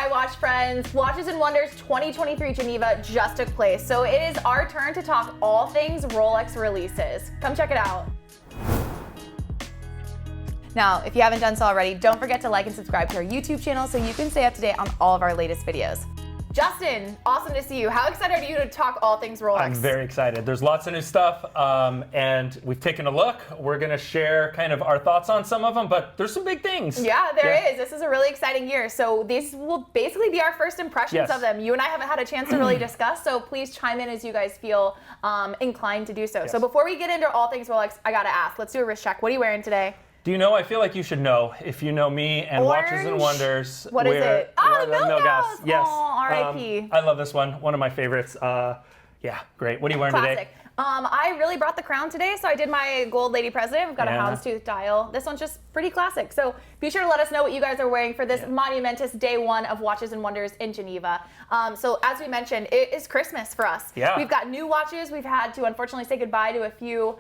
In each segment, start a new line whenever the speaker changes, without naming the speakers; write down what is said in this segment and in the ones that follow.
Hi watch friends, Watches and Wonders 2023 Geneva just took place, so it is our turn to talk all things Rolex releases. Come check it out. Now, if you haven't done so already, don't forget to like and subscribe to our YouTube channel so you can stay up to date on all of our latest videos. Justin, awesome to see you. How excited are you to talk all things Rolex?
I'm very excited. There's lots of new stuff, and we've taken a look. We're going to share kind of our thoughts on some of them, but there's some big things.
Yeah, there is. This is a really exciting year. So these will basically be our first impressions of them. You and I haven't had a chance to really discuss, so please chime in as you guys feel inclined to do so. So before we get into all things Rolex, I got to ask, let's do a wrist check. What are you wearing today?
Do you know? I feel like you should know. If you know me and
Orange.
Watches and Wonders.
What is it? Oh,
the Milgauss. Yes.
Oh, R.I.P.
I love this one. One of my favorites. Yeah, great. What are you wearing today?
I really brought the crown today, so I did my gold lady president. I've got a houndstooth dial. This one's just pretty classic. So be sure to let us know what you guys are wearing for this monumentous day one of Watches and Wonders in Geneva. So as we mentioned, it is Christmas for us.
Yeah.
We've got new watches. We've had to unfortunately say goodbye to a few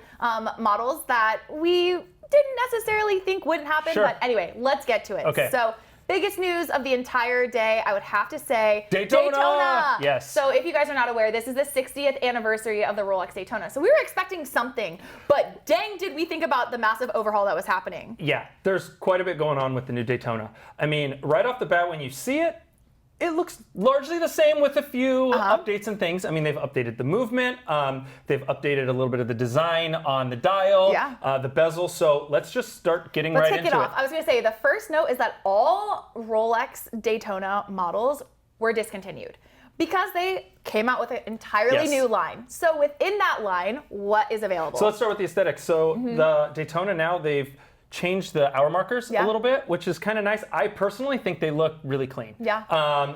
models that we didn't necessarily think wouldn't happen. But anyway, let's get to it.
Okay.
So biggest news of the entire day, I would have to say,
Daytona! Yes.
So if you guys are not aware, this is the 60th anniversary of the Rolex Daytona. So we were expecting something, but dang did we think about the massive overhaul that was happening.
Yeah, there's quite a bit going on with the new Daytona. I mean, right off the bat when you see it, it looks largely the same with a few updates and things. I mean, they've updated the movement. They've updated a little bit of the design on the dial, the bezel. So let's just start getting right into it.
I was going to say, the first note is that all Rolex Daytona models were discontinued because they came out with an entirely new line. So within that line, what is available?
So let's start with the aesthetics. So the Daytona now, they've changed the hour markers a little bit, which is kind of nice. I personally think they look really clean.
Yeah.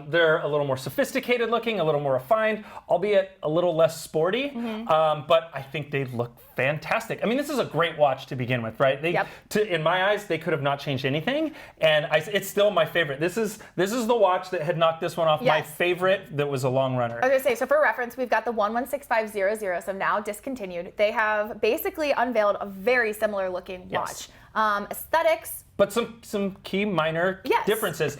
They're a little more sophisticated looking, a little more refined, albeit a little less sporty, but I think they look fantastic. I mean, this is a great watch to begin with, right? In my eyes, they could have not changed anything, and it's still my favorite. This is the watch that had knocked this one off my favorite that was a long runner.
I was going to say, so for reference, we've got the 116500, so now discontinued. They have basically unveiled a very similar looking watch. Aesthetics.
But some key minor differences.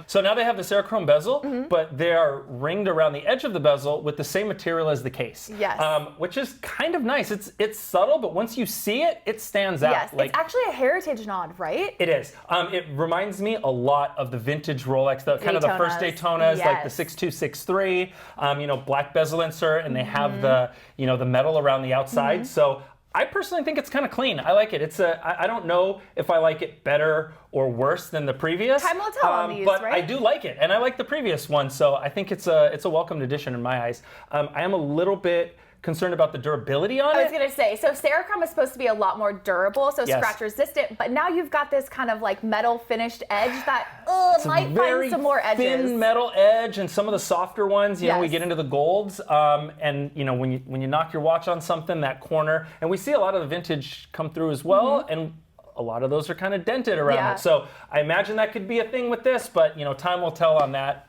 So now they have the Cerachrome bezel, but they are ringed around the edge of the bezel with the same material as the case.
Yes.
Which is kind of nice. It's subtle, but once you see it, it stands out.
Yes, it's actually a heritage nod, right?
It is. It reminds me a lot of the vintage Rolex, kind of the first Daytonas, like the 6263, black bezel insert, and they have the metal around the outside. So I personally think it's kind of clean. I like it. I don't know if I like it better or worse than the previous.
Time will tell on these,
but
right?
I do like it, and I like the previous one, so I think it's a welcomed addition in my eyes. I am a little bit concerned about the durability on it.
I was going to say, so Cerachrome is supposed to be a lot more durable, so scratch resistant, but now you've got this kind of like metal finished edge that might find some more edges.
Thin metal edge, and some of the softer ones, we get into the golds, and when you knock your watch on something, that corner, and we see a lot of the vintage come through as well, and a lot of those are kind of dented around it. So I imagine that could be a thing with this, but time will tell on that.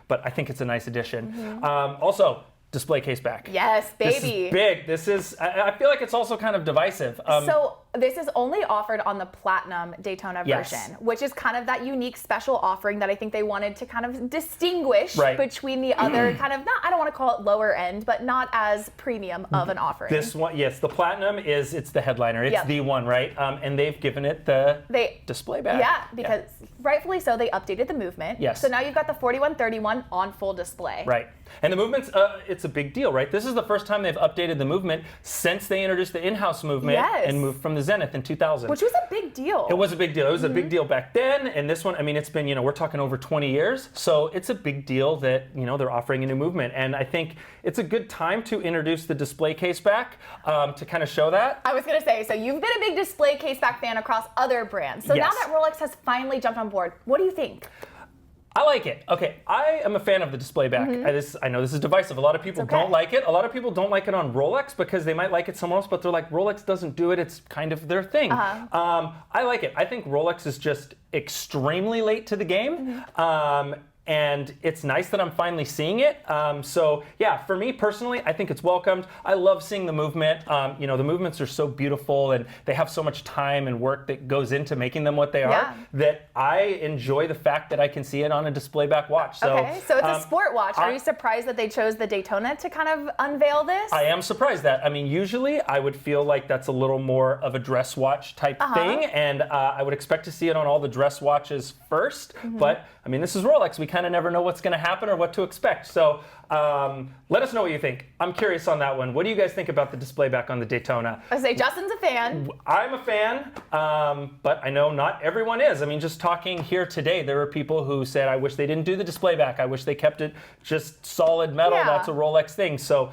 But I think it's a nice addition. Also, display case back.
Yes, baby.
This is big. This is, I feel like it's also kind of divisive.
So this is only offered on the Platinum Daytona version, which is kind of that unique special offering that I think they wanted to kind of distinguish between the other kind of, I don't want to call it lower end, but not as premium of an offering.
This one, yes, the Platinum it's the headliner. It's the one, right? And they've given it the display back.
Yeah, because rightfully so, they updated the movement.
Yes.
So now you've got the 4131 on full display.
Right. And the movement's, it's a big deal, right? This is the first time they've updated the movement since they introduced the in-house movement and moved from the Zenith in 2000.
Which was a big deal.
It was a big deal. It was a big deal back then. And this one, I mean, it's been, we're talking over 20 years. So it's a big deal that, they're offering a new movement. And I think it's a good time to introduce the display case back to kind of show that.
I was going to say, so you've been a big display case back fan across other brands. So now that Rolex has finally jumped on board, what do you think?
I like it. Okay, I am a fan of the display back. I know this is divisive. A lot of people don't like it. A lot of people don't like it on Rolex because they might like it somewhere else, but they're like, Rolex doesn't do it. It's kind of their thing. I like it. I think Rolex is just extremely late to the game. and it's nice that I'm finally seeing it. So yeah, for me personally, I think it's welcomed. I love seeing the movement. You know, the movements are so beautiful, and they have so much time and work that goes into making them what they are, that I enjoy the fact that I can see it on a display back watch. So,
okay, so it's a sport watch. Are you surprised that they chose the Daytona to kind of unveil this?
I am surprised that. I mean, usually I would feel like that's a little more of a dress watch type thing, and I would expect to see it on all the dress watches first. But I mean, this is Rolex. We kind of never know what's going to happen or what to expect. So let us know what you think. I'm curious on that one. What do you guys think about the display back on the Daytona?
I say Justin's a fan.
I'm a fan, but I know not everyone is. I mean, just talking here today, there were people who said, I wish they didn't do the display back. I wish they kept it just solid metal.
Yeah.
That's a Rolex thing. So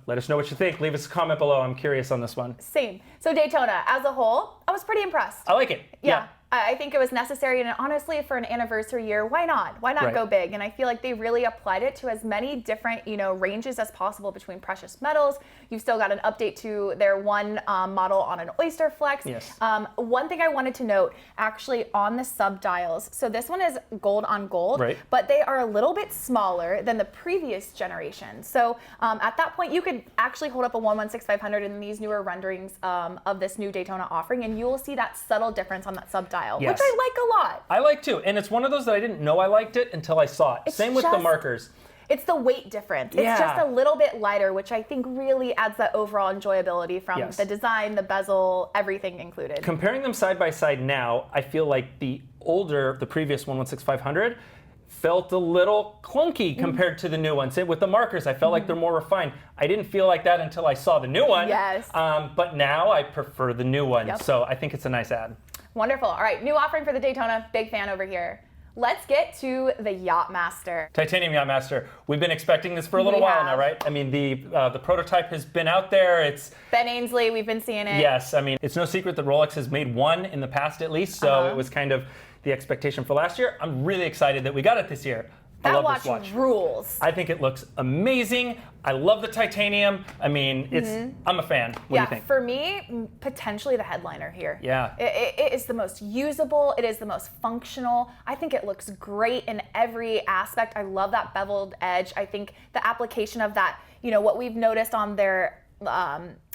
let us know what you think. Leave us a comment below. I'm curious on this one.
Same. So Daytona, as a whole, I was pretty impressed.
I like it. Yeah.
I think it was necessary, and honestly, for an anniversary year, why not? Why not go big? And I feel like they really applied it to as many different, you know, ranges as possible between precious metals. You've still got an update to their one model on an Oyster Flex.
Yes.
One thing I wanted to note, actually, on the sub dials. So this one is gold on gold,
Right.
but they are a little bit smaller than the previous generation. So at that point, you could actually hold up a 116-500 in these newer renderings of this new Daytona offering, and you will see that subtle difference on that sub dial.
Yes.
Which I like a lot.
I like too, and it's one of those that I didn't know I liked it until I saw it. Same with the markers.
It's the weight difference. It's just a little bit lighter, which I think really adds that overall enjoyability from the design, the bezel, everything included.
Comparing them side by side now, I feel like the previous 116-500 felt a little clunky compared to the new ones. With the markers, I felt like they're more refined. I didn't feel like that until I saw the new one.
Yes.
But now I prefer the new one.
Yep.
So I think it's a nice ad.
Wonderful. All right, new offering for the Daytona. Big fan over here. Let's get to the Yacht-Master.
Titanium Yacht-Master. We've been expecting this for a little while now, right? I mean, the prototype has been out there. It's
Ben Ainsley, we've been seeing it.
Yes, I mean, it's no secret that Rolex has made one in the past at least, so it was kind of the expectation for last year. I'm really excited that we got it this year. I love this watch.
Rules.
I think it looks amazing. I love the titanium. I mean, I'm a fan. What do you think?
For me, potentially the headliner here.
Yeah.
It is the most usable. It is the most functional. I think it looks great in every aspect. I love that beveled edge. I think the application of that, you know, what we've noticed on their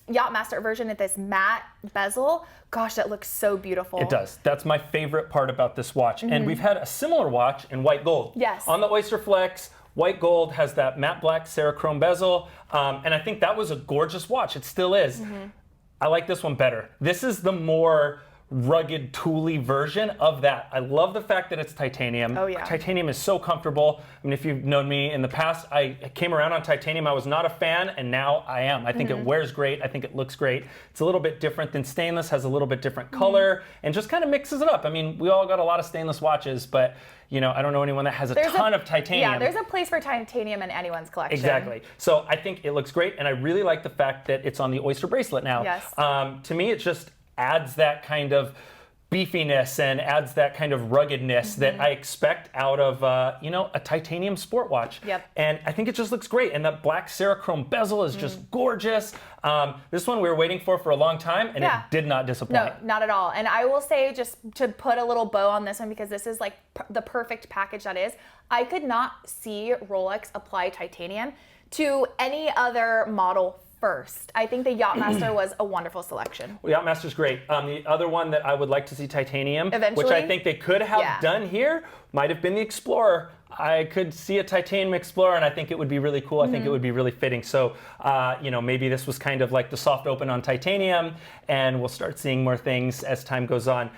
Yacht-Master version at this matte bezel, gosh, that looks so beautiful.
It does. That's my favorite part about this watch. And we've had a similar watch in white gold.
Yes.
On the Oyster Flex, white gold has that matte black Serichrome bezel. And I think that was a gorgeous watch. It still is. I like this one better. This is the more rugged, tooly version of that. I love the fact that it's titanium.
Oh, yeah.
Titanium is so comfortable. I mean, if you've known me in the past, I came around on titanium. I was not a fan, and now I am. I think it wears great. I think it looks great. It's a little bit different than stainless, has a little bit different color, and just kind of mixes it up. I mean, we all got a lot of stainless watches, but you know, I don't know anyone that has a ton of titanium.
Yeah, there's a place for titanium in anyone's collection.
Exactly. So I think it looks great, and I really like the fact that it's on the Oyster bracelet now.
Yes.
To me, it just adds that kind of beefiness and adds that kind of ruggedness that I expect out of, you know, a titanium sport watch.
Yep.
And I think it just looks great. And that black Serichrome bezel is just gorgeous. This one we were waiting for a long time, and it did not disappoint.
No, not at all. And I will say, just to put a little bow on this one, because this is like the perfect package that is, I could not see Rolex apply titanium to any other model first. I think the Yacht-Master was a wonderful selection.
Well, Yacht-Master's great. The other one that I would like to see titanium,
eventually,
which I think they could have done here, might have been the Explorer. I could see a titanium Explorer, and I think it would be really cool. I think it would be really fitting. So, you know, maybe this was kind of like the soft open on titanium, and we'll start seeing more things as time goes on.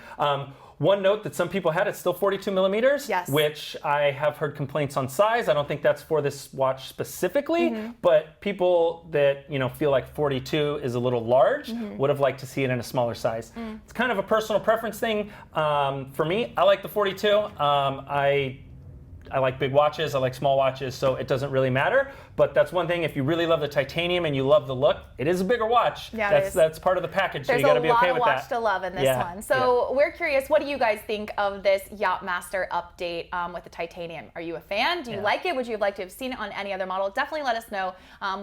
One note that some people had, it's still 42 millimeters, which I have heard complaints on size. I don't think that's for this watch specifically, but people that, you know, feel like 42 is a little large would have liked to see it in a smaller size. It's kind of a personal preference thing. For me, I like the 42. I like big watches, I like small watches, so it doesn't really matter. But that's one thing, if you really love the titanium and you love the look, it is a bigger watch.
Yeah,
that's part of the package, so
There's
you gotta be okay with that.
There's a lot of watch to love in this one. So we're curious, what do you guys think of this Yacht-Master update with the titanium? Are you a fan? Do you like it? Would you have liked to have seen it on any other model? Definitely let us know.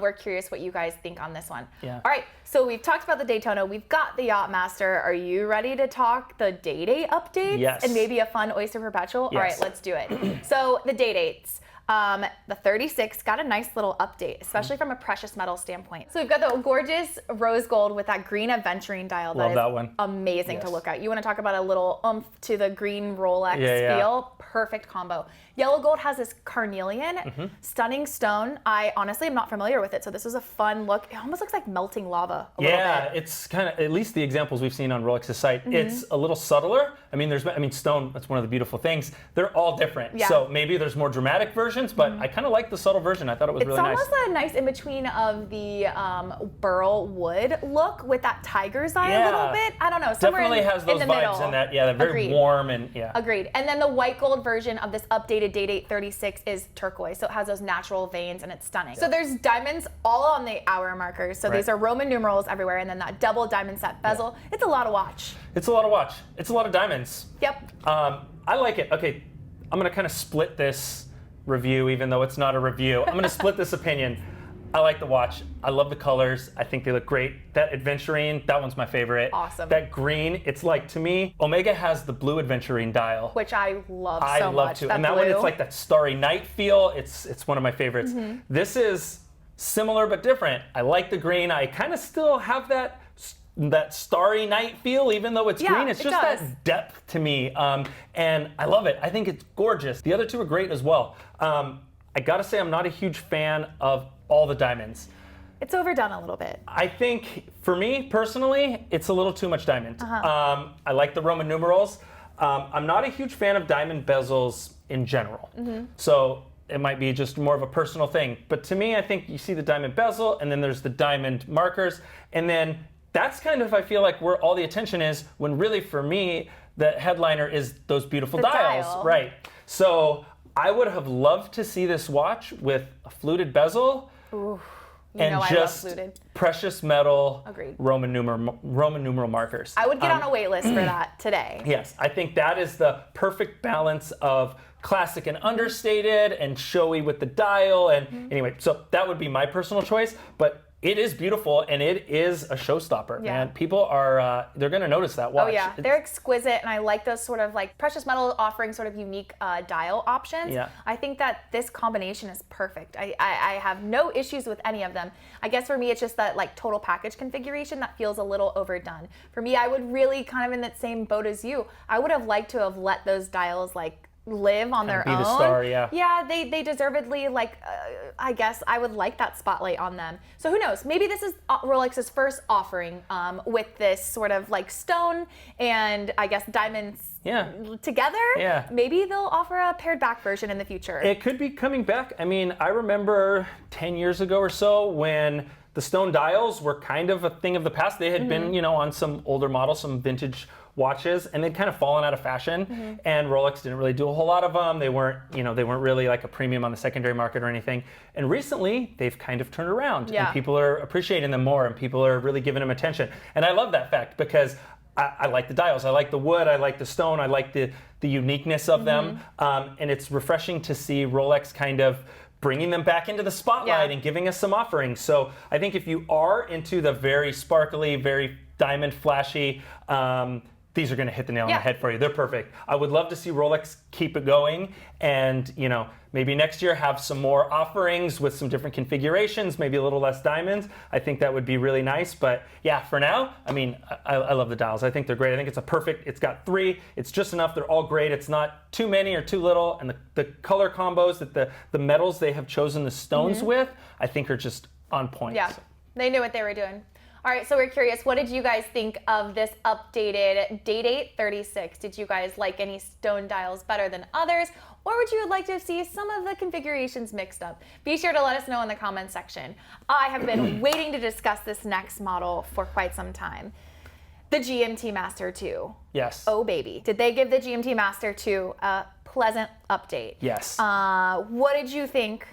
We're curious what you guys think on this one.
Yeah.
All right, so we've talked about the Daytona, we've got the Yacht-Master. Are you ready to talk the Day-Date updates?
Yes.
And maybe a fun Oyster Perpetual?
Yes.
All right, let's do it. So So the day dates. The 36 got a nice little update, especially from a precious metal standpoint. So we've got the gorgeous rose gold with that green aventurine dial.
Love that one.
Amazing to look at. You want to talk about a little oomph to the green Rolex feel? Perfect combo. Yellow gold has this carnelian, stunning stone. I honestly am not familiar with it, so this is a fun look. It almost looks like melting lava a little bit.
It's kind of, at least the examples we've seen on Rolex's site, it's a little subtler. I mean, stone, that's one of the beautiful things. They're all different.
Yeah.
So maybe there's more dramatic versions, but I kind of like the subtle version. I thought it was really nice.
It's almost a nice in-between of the burl wood look with that tiger's eye a little bit. I don't know. Somewhere
Definitely has those
in the
vibes
middle.
in that. Yeah, they're very warm and
Agreed. And then the white gold version of this updated Day-Date 36 is turquoise. So it has those natural veins and it's stunning. So there's diamonds all on the hour markers. So these are Roman numerals everywhere and then that double diamond set bezel. It's a lot of watch.
It's a lot of watch. It's a lot of diamonds.
Yep.
I like it. Okay, I'm going to kind of split this review, even though it's not a review. I'm going to split this opinion. I like the watch. I love the colors. I think they look great. That aventurine, that one's my favorite.
Awesome.
That green, it's like, to me, Omega has the blue aventurine dial.
Which I love so much.
I love too. And that one, it's like that starry night feel. It's one of my favorites. This is similar but different. I like the green. I kind of still have that starry night feel, even though it's green. It's just that depth to me. And I love it. I think it's gorgeous. The other two are great as well. I gotta say, I'm not a huge fan of all the diamonds.
It's overdone a little bit.
I think, for me personally, it's a little too much diamond. I like the Roman numerals. I'm not a huge fan of diamond bezels in general. So it might be just more of a personal thing. But to me, I think you see the diamond bezel, and then there's the diamond markers, and then that's kind of, I feel like, where all the attention is, when really, for me, the headliner is those beautiful dials. Right. So I would have loved to see this watch with a fluted bezel.
Ooh,
and just precious metal Roman numeral markers.
I would get on a wait list for that today.
Yes, I think that is the perfect balance of classic and understated and showy with the dial. And anyway, so that would be my personal choice. But it is beautiful and it is a showstopper, man. People are, they're going to notice that watch.
Oh yeah, they're exquisite, and I like those sort of like precious metal offering sort of unique dial options.
Yeah.
I think that this combination is perfect. I have no issues with any of them. I guess for me, it's just that like total package configuration that feels a little overdone. For me, I would really kind of in that same boat as you. I would have liked to have let those dials like live on their own.
Be the star,
Yeah, they deservedly, like, I guess I would like that spotlight on them. So who knows? Maybe this is Rolex's first offering with this sort of like stone and I guess diamonds together.
Yeah.
Maybe they'll offer a pared back version in the future.
It could be coming back. I mean, I remember 10 years ago or so when the stone dials were kind of a thing of the past. They had been, you know, on some older models, some vintage watches, and they'd kind of fallen out of fashion. And Rolex didn't really do a whole lot of them. They weren't, you know, they weren't really like a premium on the secondary market or anything. And recently, they've kind of turned around, and people are appreciating them more, and people are really giving them attention. And I love that fact because I like the dials, I like the wood, I like the stone, I like the uniqueness of them, and it's refreshing to see Rolex kind of bringing them back into the spotlight and giving us some offerings. So I think if you are into the very sparkly, very diamond flashy, these are going to hit the nail on the head for you. They're perfect. I would love to see Rolex keep it going and, you know, maybe next year have some more offerings with some different configurations, maybe a little less diamonds. I think that would be really nice. But yeah, for now, I mean, I love the dials. I think they're great. I think it's a perfect, it's got 3. It's just enough. They're all great. It's not too many or too little. And the color combos that the metals they have chosen the stones with, I think are just on point.
Yeah, they knew what they were doing. All right, so we're curious, what did you guys think of this updated Day-Date 36? Did you guys like any stone dials better than others? Or would you like to see some of the configurations mixed up? Be sure to let us know in the comments section. I have been waiting to discuss this next model for quite some time. The GMT-Master II.
Yes.
Oh, baby. Did they give the GMT-Master II a pleasant update?
Yes.
What did you think?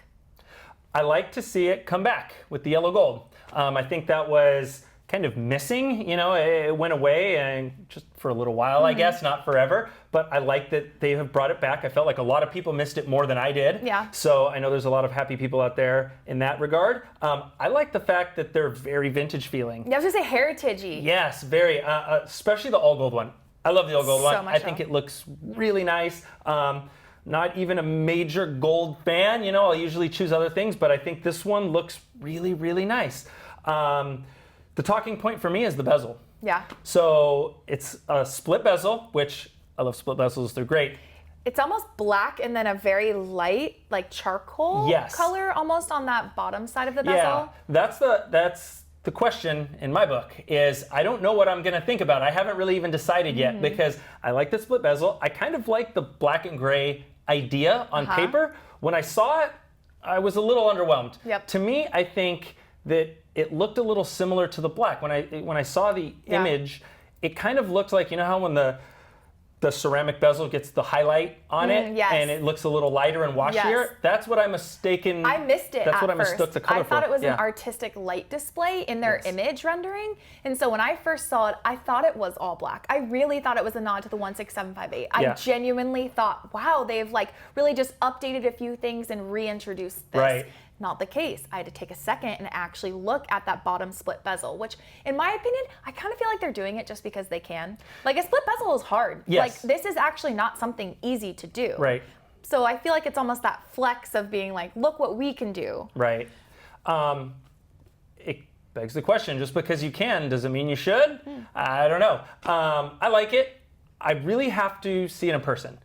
I like to see it come back with the yellow gold. I think that was kind of missing, you know, it went away and just for a little while, I guess, not forever, but I like that they have brought it back. I felt like a lot of people missed it more than I did.
Yeah.
So I know there's a lot of happy people out there in that regard. I like the fact that they're very vintage feeling.
I was gonna say heritagey.
Yes, very, especially the all gold one. I love the all gold one.
Much
I think it looks really nice. not even a major gold fan. You know, I'll usually choose other things, but I think this one looks really, really nice. The talking point for me is the bezel.
Yeah.
So it's a split bezel, which I love split bezels. They're great.
It's almost black and then a very light, like charcoal color almost on that bottom side of the bezel.
Yeah, that's the question in my book is I don't know what I'm going to think about. I haven't really even decided yet because I like the split bezel. I kind of like the black and gray idea on paper. When I saw it, I was a little underwhelmed.
Yep.
To me, I think that it looked a little similar to the black. When I saw the image, it kind of looked like, you know how when the ceramic bezel gets the highlight on it and it looks a little lighter and washier. Yes. That's what I mistaken.
I missed it
That's
at
what I
first.
mistook the color
I thought
for.
it was an artistic light display in their image rendering. And so when I first saw it, I thought it was all black. I really thought it was a nod to the 16758. I genuinely thought, wow, they've like really just updated a few things and reintroduced this.
Right.
Not the case. I had to take a second and actually look at that bottom split bezel, which in my opinion, I kind of feel like they're doing it just because they can. Like a split bezel is hard.
Yes.
Like this is actually not something easy to do.
Right.
So I feel like it's almost that flex of being like, look what we can do.
Right. It begs the question, just because you can, does it mean you should? I don't know. I like it. I really have to see it in person.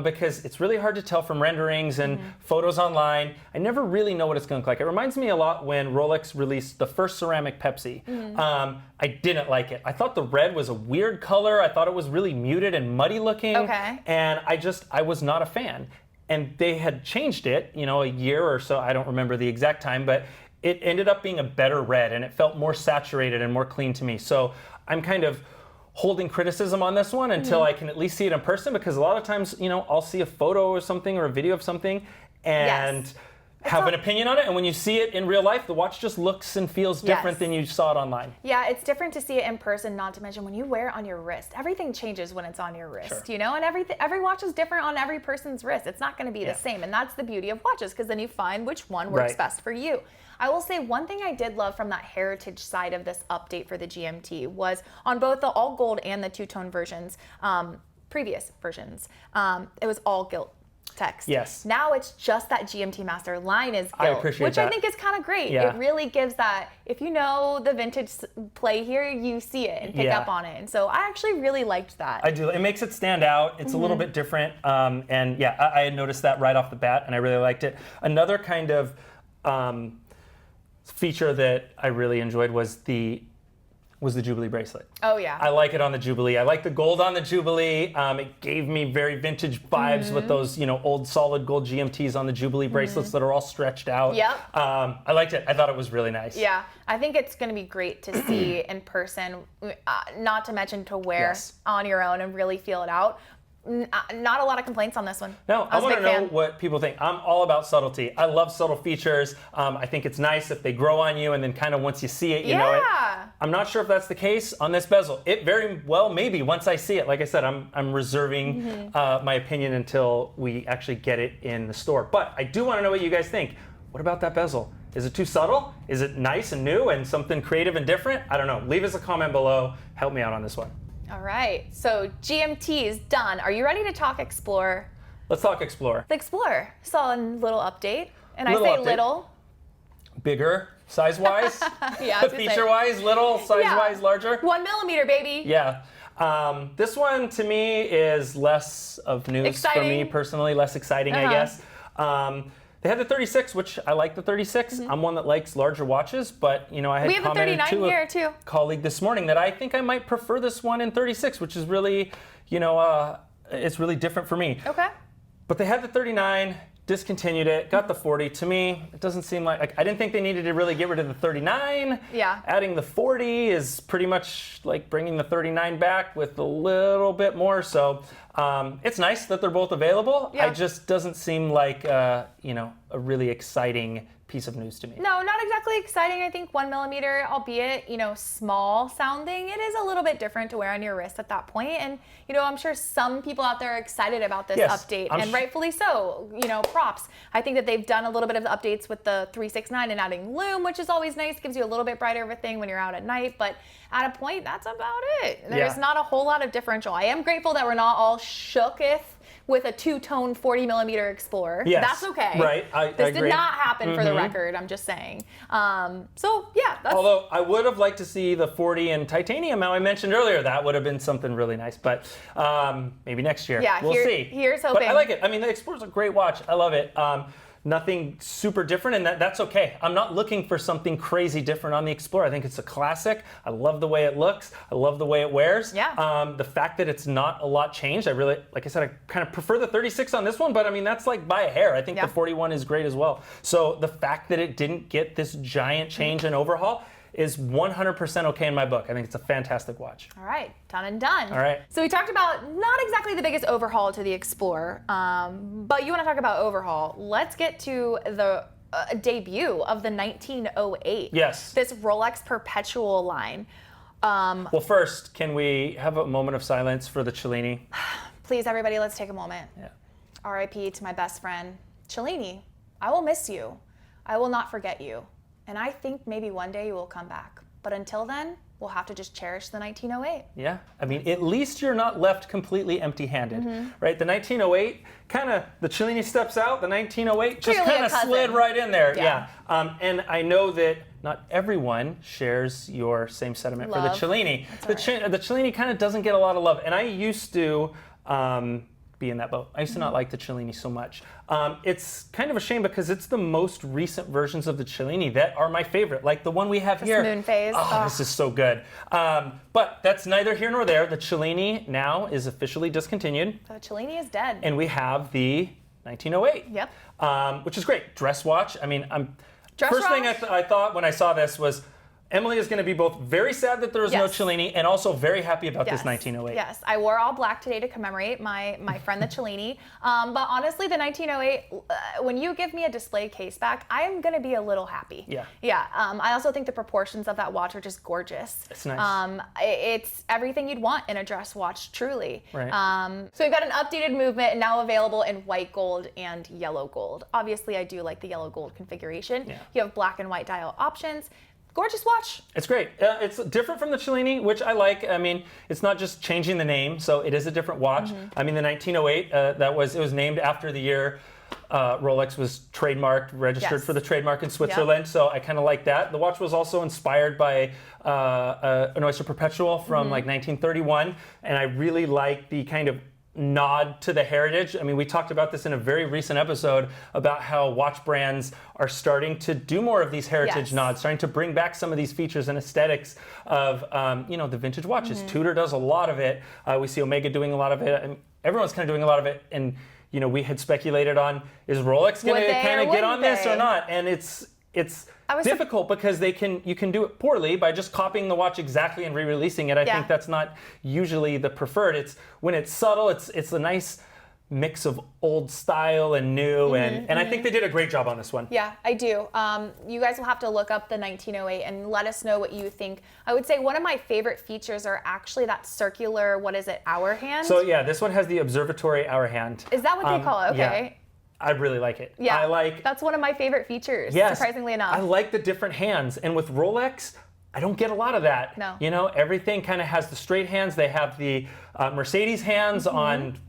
Because it's really hard to tell from renderings and photos online. I never really know what it's going to look like. It reminds me a lot when Rolex released the first ceramic Pepsi. I didn't like it. I thought the red was a weird color. I thought it was really muted and muddy looking.
Okay.
And I was not a fan. And they had changed it, you know, a year or so. I don't remember the exact time, but it ended up being a better red and it felt more saturated and more clean to me. So I'm kind of holding criticism on this one until I can at least see it in person, because a lot of times, you know, I'll see a photo or something or a video of something and have an opinion on it, and when you see it in real life, the watch just looks and feels different than you saw it online.
Yeah, it's different to see it in person, not to mention when you wear it on your wrist. Everything changes when it's on your wrist, you know, and every watch is different on every person's wrist. It's not going to be the same, and that's the beauty of watches, because then you find which one works best for you. I will say one thing I did love from that heritage side of this update for the GMT was on both the all gold and the two-tone versions, previous versions, it was all gilt text.
Yes.
Now it's just that GMT-Master line is gilt,
I appreciate
which
that.
I think is kind of great.
Yeah.
It really gives that, if you know the vintage play here, you see it and pick up on it. And so I actually really liked that.
I do. It makes it stand out. It's a little bit different. And yeah, I had noticed that right off the bat, and I really liked it. Another kind of feature that I really enjoyed was the Jubilee bracelet.
Oh yeah.
I like it on the Jubilee. I like the gold on the Jubilee. It gave me very vintage vibes with those, you know, old solid gold GMTs on the Jubilee bracelets that are all stretched out.
Yep.
I liked it. I thought it was really nice.
Yeah, I think it's going to be great to see in person, not to mention to wear on your own and really feel it out. Not a lot of complaints on this one.
No, I want to know what people think. I'm all about subtlety. I love subtle features. I think it's nice if they grow on you and then kind of once you see it, you know it. I'm not sure if that's the case on this bezel. It very well may be once I see it. Like I said, I'm reserving my opinion until we actually get it in the store. But I do want to know what you guys think. What about that bezel? Is it too subtle? Is it nice and new and something creative and different? I don't know. Leave us a comment below. Help me out on this one.
All right, so GMT is done. Are you ready to talk Explorer?
Let's talk Explorer.
The Explorer saw a little update, and I say little.
Bigger, size-wise?
Yeah,
feature-wise, little, size-wise, larger?
1 millimeter, baby.
Yeah. This one, to me, is less of news for me personally, less exciting, I guess. They had the 36, which I like the 36. I'm one that likes larger watches, but you know, I had commented to a colleague this morning that I think I might prefer this one in 36, which is really, you know, it's really different for me.
Okay.
But they had the 39, discontinued it, got the 40. To me, it doesn't seem like I didn't think they needed to really get rid of the 39.
Yeah.
Adding the 40 is pretty much like bringing the 39 back with a little bit more. So it's nice that they're both available.
Yeah.
It just doesn't seem like you know, a really exciting piece of news to me.
No, not exactly exciting. I think 1 millimeter, albeit, you know, small sounding, it is a little bit different to wear on your wrist at that point. And, you know, I'm sure some people out there are excited about this update, and rightfully so. You know, props. I think that they've done a little bit of the updates with the 369 and adding lume, which is always nice, gives you a little bit brighter of a thing when you're out at night. But at a point, that's about it. There's not a whole lot of differential. I am grateful that we're not all shooketh with a two-tone 40mm Explorer.
Yes.
That's okay.
Right. I
this
agree.
did not happen for the record, I'm just saying. So yeah.
Although I would have liked to see the 40 in titanium, how I mentioned earlier, that would have been something really nice. But maybe next year.
Yeah,
we'll see.
Here's hoping.
But I like it. I mean, the Explorer's a great watch. I love it. Nothing super different, and that's okay. I'm not looking for something crazy different on the Explorer. I think it's a classic. I love the way it looks. I love the way it wears.
Yeah.
The fact that it's not a lot changed, I really, like I said, I kind of prefer the 36 on this one, but I mean, that's like by a hair. I think the 41 is great as well. So the fact that it didn't get this giant change and overhaul is 100% okay in my book. I think it's a fantastic watch.
All right, done and done.
All right.
So we talked about not exactly the biggest overhaul to the Explorer, but you want to talk about overhaul. Let's get to the debut of the 1908.
Yes.
This Rolex Perpetual line.
Well, first, can we have a moment of silence for the Cellini?
Please, everybody, let's take a moment.
Yeah.
R.I.P. to my best friend, Cellini. I will miss you. I will not forget you. And I think maybe one day you will come back. But until then, we'll have to just cherish the 1908.
Yeah, I mean, at least you're not left completely empty-handed, right? The 1908, kind of, the Cellini steps out, the 1908 just
Clearly
kind of slid right in there.
Yeah.
And I know that not everyone shares your same sentiment for the Cellini. The Cellini kind of doesn't get a lot of love. And I used to be in that boat. I used to not like the Cellini so much. It's kind of a shame because it's the most recent versions of the Cellini that are my favorite, like the one we have here.
Moon phase.
Oh, this is so good. But that's neither here nor there. The Cellini now is officially discontinued.
The Cellini is dead.
And we have the 1908.
Yep.
Which is great. Dress watch. I mean,
Dress
first thing
watch?
I thought when I saw this was Emily is going to be both very sad that there was no Cellini and also very happy about this 1908.
Yes, I wore all black today to commemorate my friend the Cellini. But honestly, the 1908, when you give me a display case back, I am going to be a little happy.
Yeah.
Yeah. I also think the proportions of that watch are just gorgeous.
It's nice.
It's everything you'd want in a dress watch, truly.
Right.
So we've got an updated movement now available in white gold and yellow gold. Obviously, I do like the yellow gold configuration.
Yeah.
You have black and white dial options. Gorgeous watch.
It's great. It's different from the Cellini, which I like. I mean, it's not just changing the name, so it is a different watch. I mean, the 1908, it was named after the year Rolex was trademarked, registered for the trademark in Switzerland. So I kind of like that. The watch was also inspired by an Oyster Perpetual from like 1931, and I really like the kind of nod to the heritage. I mean, we talked about this in a very recent episode about how watch brands are starting to do more of these heritage nods, starting to bring back some of these features and aesthetics of, the vintage watches. Tudor does a lot of it. We see Omega doing a lot of it. And everyone's kind of doing a lot of it. And, we had speculated on, is Rolex going to kind of get on this or not? And it's difficult because you can do it poorly by just copying the watch exactly and re-releasing it. I think that's not usually the preferred. It's when it's subtle, it's a nice mix of old style and new, and I think they did a great job on this one.
Yeah, I do. You guys will have to look up the 1908 and let us know what you think. I would say one of my favorite features are actually that circular, hour hand?
So yeah, this one has the observatory hour hand.
Is that what they call it? Okay.
Yeah. I really like it.
Yeah, that's one of my favorite features, surprisingly enough.
I like the different hands. And with Rolex, I don't get a lot of that.
No.
Everything kind of has the straight hands. They have the Mercedes hands on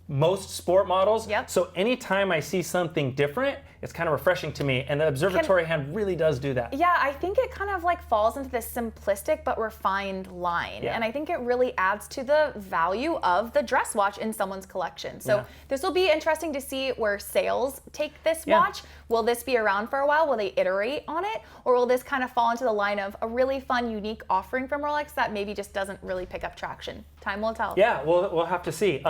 most sport models.
Yep.
So anytime I see something different, it's kind of refreshing to me. And the observatory hand really does do that.
Yeah, I think it kind of falls into this simplistic but refined line.
Yeah.
And I think it really adds to the value of the dress watch in someone's collection. So this will be interesting to see where sales take this watch. Will this be around for a while? Will they iterate on it? Or will this kind of fall into the line of a really fun, unique offering from Rolex that maybe just doesn't really pick up traction? Time will tell.
Yeah, we'll have to see.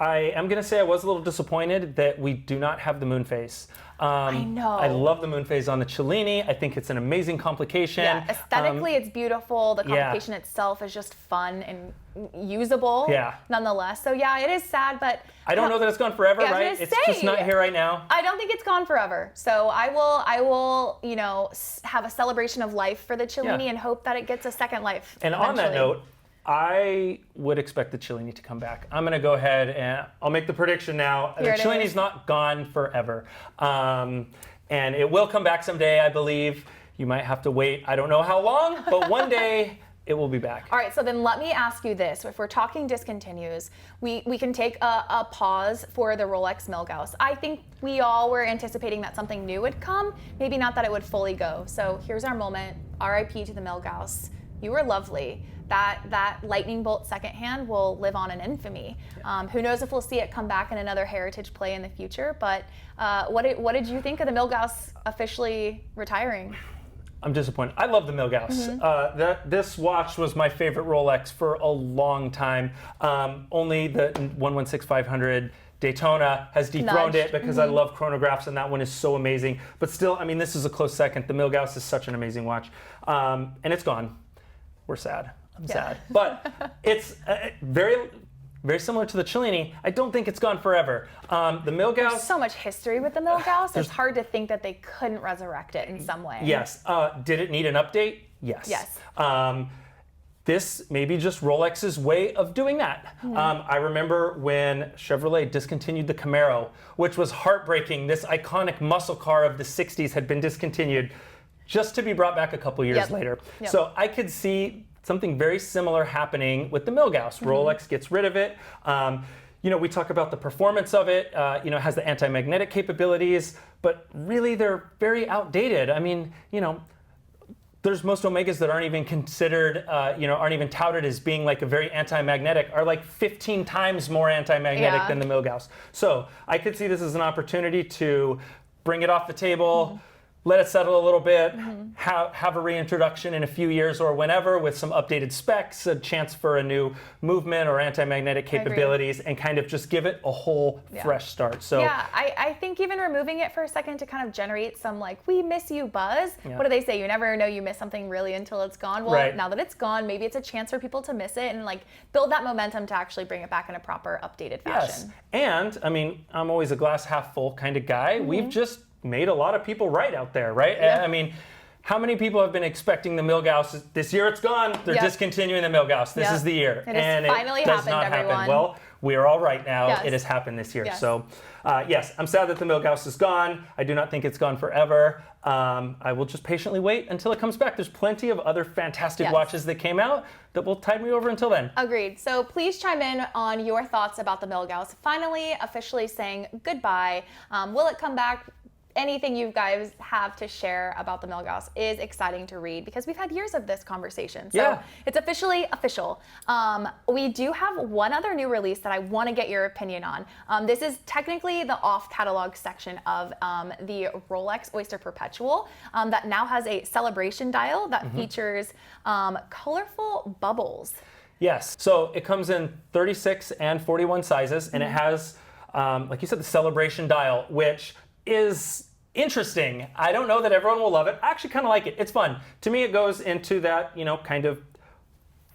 I am going to say I was a little disappointed that we do not have the moon phase.
I know.
I love the moon phase on the Cellini. I think it's an amazing complication.
Yeah, aesthetically it's beautiful. The complication itself is just fun and usable nonetheless. So yeah, it is sad, but
I don't know that it's gone forever, right? It's just not here right now.
I don't think it's gone forever. So I will, have a celebration of life for the Cellini and hope that it gets a second life.
And
eventually.
on that note, I would expect the Cellini to come back. I'm going to go ahead and I'll make the prediction now. The Cellini's not gone forever. And it will come back someday, I believe. You might have to wait, I don't know how long, but one day it will be back.
All right, so then let me ask you this. If we're talking discontinues, we can take a pause for the Rolex Milgauss. I think we all were anticipating that something new would come, maybe not that it would fully go. So here's our moment, RIP to the Milgauss. You were lovely. That lightning bolt secondhand will live on in infamy. Who knows if we'll see it come back in another heritage play in the future, but what did you think of the Milgauss officially retiring?
I'm disappointed. I love the Milgauss. This watch was my favorite Rolex for a long time. Only the 116500 Daytona has dethroned it because I love chronographs, and that one is so amazing. But still, I mean, this is a close second. The Milgauss is such an amazing watch, and it's gone. We're sad. I'm sad. But it's very similar to the Cellini. I don't think it's gone forever. The Milgauss.
There's so much history with the Milgauss. It's hard to think that they couldn't resurrect it in some way.
Yes. Did it need an update? Yes.
Yes.
This may be just Rolex's way of doing that. I remember when Chevrolet discontinued the Camaro, which was heartbreaking. This iconic muscle car of the 60s had been discontinued just to be brought back a couple years later. So I could see something very similar happening with the Milgauss. Rolex gets rid of it. You know, we talk about the performance of it. You know, it has the anti-magnetic capabilities, but really they're very outdated. I mean, you know, there's most Omegas that aren't even considered, you know, aren't even touted as being like a very anti-magnetic, are like 15 times more anti-magnetic than the Milgauss. So I could see this as an opportunity to bring it off the table, let it settle a little bit, have a reintroduction in a few years or whenever with some updated specs, a chance for a new movement or anti-magnetic capabilities, and kind of just give it a whole fresh start. So
yeah, I think even removing it for a second to kind of generate some like, we miss you buzz. What do they say? You never know you miss something really until it's gone. Well, now that it's gone, maybe it's a chance for people to miss it and like build that momentum to actually bring it back in a proper updated fashion.
Yes, and I mean, I'm always a glass half full kind of guy. We've just made a lot of people right out there, right? I mean, how many people have been expecting the Milgauss? This year it's gone. They're discontinuing the Milgauss. This is the year.
It has finally happened, everyone.
Well, we are all right now. It has happened this year. So, yes, I'm sad that the Milgauss is gone. I do not think it's gone forever. I will just patiently wait until it comes back. There's plenty of other fantastic watches that came out that will tide me over until then.
Agreed. So please chime in on your thoughts about the Milgauss finally officially saying goodbye. Will it come back? Anything you guys have to share about the Milgauss is exciting to read because we've had years of this conversation. So it's officially official. We do have one other new release that I want to get your opinion on. This is technically the off-catalog section of the Rolex Oyster Perpetual that now has a celebration dial that features colorful bubbles.
Yes, so it comes in 36 and 41 sizes, and it has, like you said, the celebration dial, which is interesting. I don't know that everyone will love it. I actually kind of like it. It's fun. To me, it goes into that, you know, kind of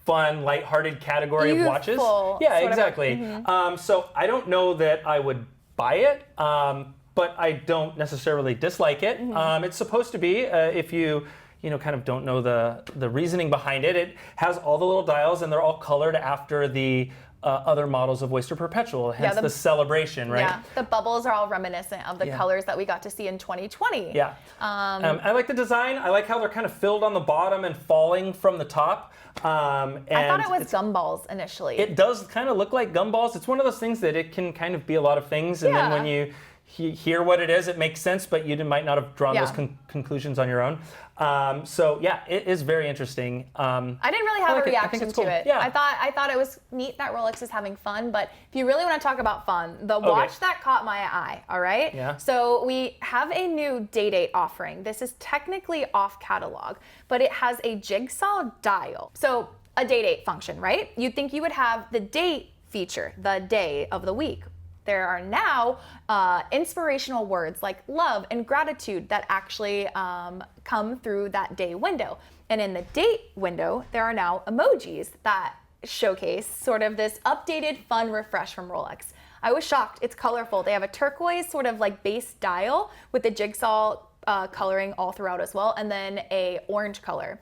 fun, lighthearted category of watches. Yeah, exactly. So I don't know that I would buy it, but I don't necessarily dislike it. It's supposed to be, if you know, kind of don't know the reasoning behind it. It has all the little dials, and they're all colored after the other models of Oyster Perpetual, hence the celebration, right?
Yeah, the bubbles are all reminiscent of the colors that we got to see in 2020.
Yeah. I like the design. I like how they're kind of filled on the bottom and falling from the top. And
I thought it was gumballs initially.
It does kind of look like gumballs. It's one of those things that it can kind of be a lot of things, and then when you hear what it is, it makes sense, but you might not have drawn those conclusions on your own. So yeah, it is very interesting.
I didn't really have a reaction to it. Yeah. I thought it was neat that Rolex is having fun, but if you really want to talk about fun, the watch that caught my eye, all right?
Yeah.
So we have a new Day-Date offering. This is technically off catalog, but it has a Jigsaw dial. So a Day-Date function, right? You'd think you would have the date feature, the day of the week. There are now inspirational words like love and gratitude that actually come through that day window. And in the date window, there are now emojis that showcase sort of this updated, fun refresh from Rolex. I was shocked. It's colorful. They have a turquoise sort of like base dial with the jigsaw coloring all throughout as well, and then a orange color.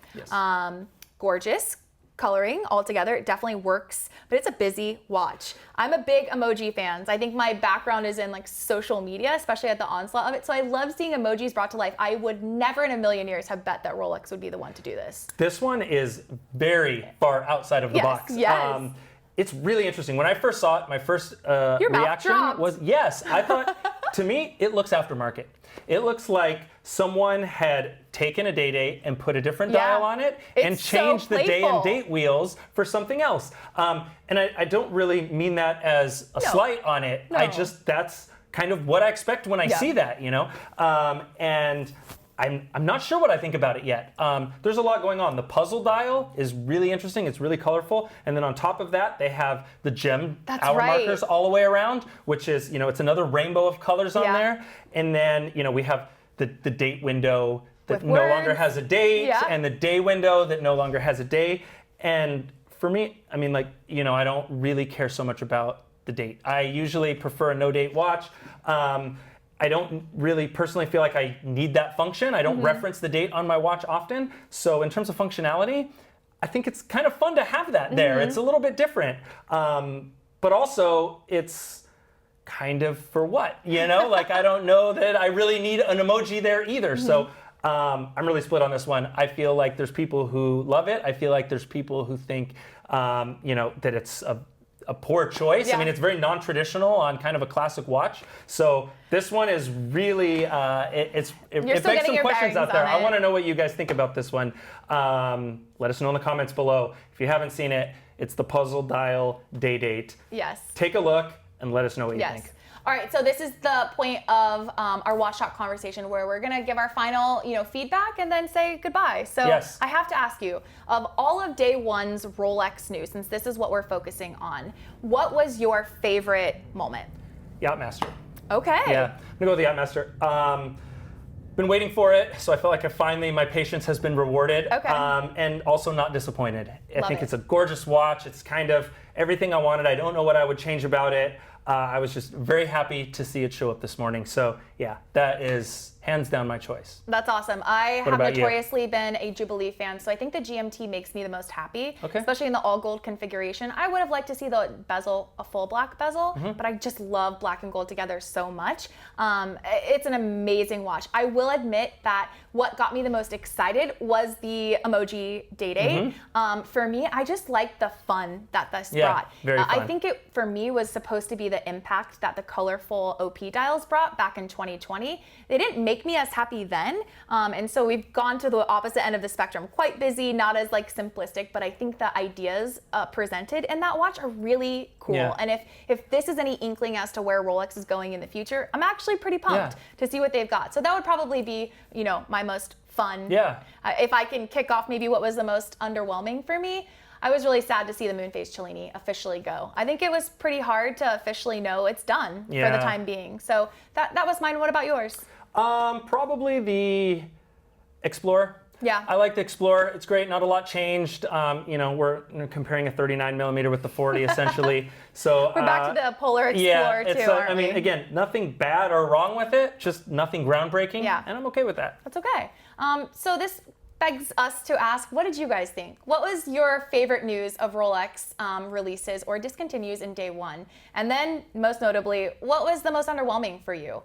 Gorgeous. coloring altogether. It definitely works, but it's a busy watch. I'm a big emoji fan. I think my background is in like social media, especially at the onslaught of it. So I love seeing emojis brought to life. I would never in a million years have bet that Rolex would be the one to do this.
This one is very far outside of the box.
Yes.
It's really interesting. When I first saw it, my first reaction was, yes, I thought, to me, it looks aftermarket. It looks like someone had taken a Day-Date and put a different dial on it and changed the day and date wheels for something else. And I don't really mean that as a slight on it. That's kind of what I expect when I see that, you know? And I'm not sure what I think about it yet. There's a lot going on. The puzzle dial is really interesting. It's really colorful. And then on top of that, they have the gem hour markers all the way around, which is, you know, it's another rainbow of colors on there. And then, you know, we have the date window that no longer has a date and the day window that no longer has a day. And for me, I mean, like, you know, I don't really care so much about the date. I usually prefer a no date watch. I don't really personally feel like I need that function. I don't reference the date on my watch often. So in terms of functionality, I think it's kind of fun to have that there. It's a little bit different. But also it's kind of for what, you know? Like, I don't know that I really need an emoji there either. So I'm really split on this one. I feel like there's people who love it. I feel like there's people who think, you know, that it's a poor choice. I mean, it's very non-traditional on kind of a classic watch. So this one is really, it begs some questions out there. I want to know what you guys think about this one. Let us know in the comments below. If you haven't seen it, it's the puzzle dial Day-Date. Yes. Take a look and let us know what you think.
All right, so this is the point of our watch shop conversation where we're gonna give our final, you know, feedback and then say goodbye. So I have to ask you, of all of day one's Rolex news, since this is what we're focusing on, what was your favorite moment?
Yacht-Master.
Okay.
Yeah, I'm gonna go with the Yacht-Master. Been waiting for it, so I feel like my patience has been rewarded. And also not disappointed. I think it's a gorgeous watch. It's kind of everything I wanted. I don't know what I would change about it. I was just very happy to see it show up this morning. So yeah, that is hands down my choice.
That's awesome. I have notoriously been a Jubilee fan, so I think the GMT makes me the most happy, especially in the all gold configuration. I would have liked to see the bezel, a full black bezel, but I just love black and gold together so much. It's an amazing watch. I will admit that what got me the most excited was the emoji Day-Date. For me, I just liked the fun that this brought.
Very fun.
I think it, for me, was supposed to be the impact that the colorful OP dials brought back in 2020. They didn't make me as happy then, and so we've gone to the opposite end of the spectrum. Quite busy, not as like simplistic, but I think the ideas presented in that watch are really cool. And if this is any inkling as to where Rolex is going in the future, I'm actually pretty pumped to see what they've got. So that would probably be, you know, my most fun. If I can kick off maybe what was the most underwhelming for me, I was really sad to see the Moonface Cellini officially go. I think it was pretty hard to officially know it's done for the time being. So that was mine. What about yours?
Probably the Explorer. I like the Explorer. It's great. Not a lot changed. You know, we're comparing a 39 millimeter with the 40 essentially. So
we're back to the Polar Explorer too, aren't we?
I mean, again, nothing bad or wrong with it. Just nothing groundbreaking. And I'm okay with that.
That's okay. So this begs us to ask, what did you guys think? What was your favorite news of Rolex releases or discontinues in day one? And then, most notably, what was the most underwhelming for you?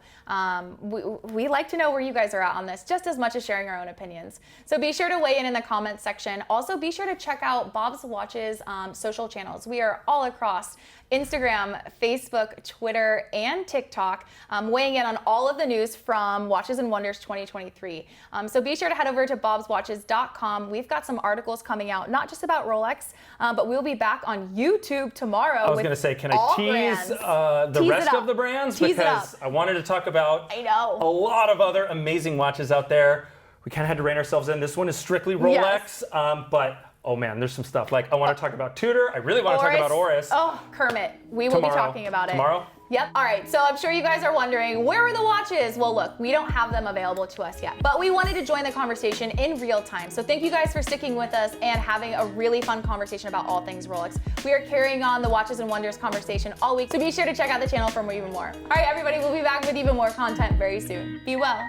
We like to know where you guys are at on this, just as much as sharing our own opinions. So be sure to weigh in the comments section. Also, be sure to check out Bob's Watches social channels. We are all across Instagram, Facebook, Twitter, and TikTok, weighing in on all of the news from Watches and Wonders 2023. So be sure to head over to bobswatches.com. We've got some articles coming out, not just about Rolex, but we'll be back on YouTube tomorrow. I
was going to say, can I tease the rest of the brands? Because I wanted to talk about a lot of other amazing watches out there. We kind of had to rein ourselves in. This one is strictly Rolex, but oh man, there's some stuff. Like, I want to talk about Tudor. I really want to talk about Oris.
Oh, Kermit. We will be talking about it.
Tomorrow?
Yep. All right. So I'm sure you guys are wondering, where are the watches? Well, look, we don't have them available to us yet, but we wanted to join the conversation in real time. So thank you guys for sticking with us and having a really fun conversation about all things Rolex. We are carrying on the Watches and Wonders conversation all week, so be sure to check out the channel for even more. All right, everybody, we'll be back with even more content very soon. Be well.